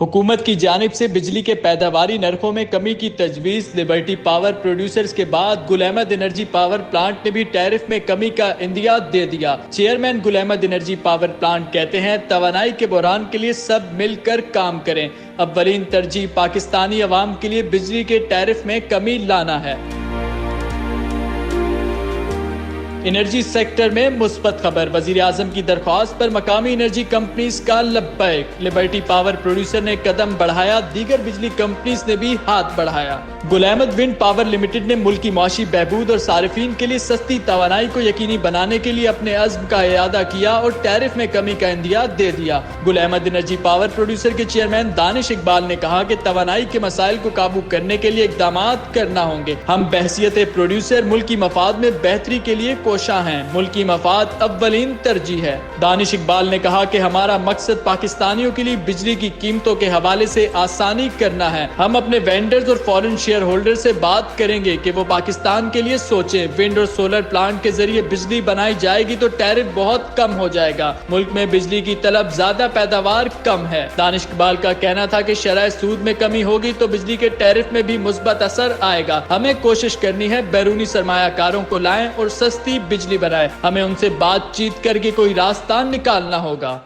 حکومت کی جانب سے بجلی کے پیداواری نرخوں میں کمی کی تجویز۔ لبرٹی پاور پروڈیوسرز کے بعد گل احمد انرجی پاور پلانٹ نے بھی ٹیرف میں کمی کا عندیہ دے دیا۔ چیئرمین گل احمد انرجی پاور پلانٹ کہتے ہیں توانائی کے بحران کے لیے سب مل کر کام کریں۔ اولین ترجیح پاکستانی عوام کے لیے بجلی کے ٹیرف میں کمی لانا ہے۔ انرجی سیکٹر میں مثبت خبر، وزیر اعظم کی درخواست پر مقامی انرجی کمپنیز کا لبیک۔ لبرٹی پاور پروڈیوسر نے قدم بڑھایا، دیگر بجلی کمپنیز نے بھی ہاتھ بڑھایا۔ گل احمد ونڈ پاور لمیٹڈ نے ملکی معاشی بہبود اور صارفین کے لیے سستی توانائی کو یقینی بنانے کے لیے اپنے عزم کا اعادہ کیا اور ٹیرف میں کمی کا عندیہ دے دیا۔ گل احمد انرجی پاور پروڈیوسر کے چیئرمین دانش اقبال نے کہا کہ توانائی کے مسائل کو قابو کرنے کے لیے اقدامات کرنا ہوں گے۔ ہم بحیثیت پروڈیوسر ملکی مفاد میں بہتری کے لیے کوشاں ہیں، ملکی مفاد اولین ترجیح ہے۔ دانش اقبال نے کہا کہ ہمارا مقصد پاکستانیوں کے لیے بجلی کی قیمتوں کے حوالے سے آسانی کرنا ہے۔ ہم اپنے وینڈرز اور فورن شیئر ہولڈر سے بات کریں گے کہ وہ پاکستان کے لیے سوچیں۔ ونڈ اور سولر پلانٹ کے ذریعے بجلی بنائی جائے گی تو ٹیرف بہت کم ہو جائے گا۔ ملک میں بجلی کی طلب زیادہ، پیداوار کم ہے۔ دانش اقبال کا کہنا تھا کہ شرح سود میں کمی ہوگی تو بجلی کے ٹیرف میں بھی مثبت اثر آئے گا۔ ہمیں کوشش کرنی ہے بیرونی سرمایہ کاروں کو لائیں اور سستی بجلی بنائیں۔ ہمیں ان سے بات چیت کر کے کوئی راستہ نکالنا ہوگا۔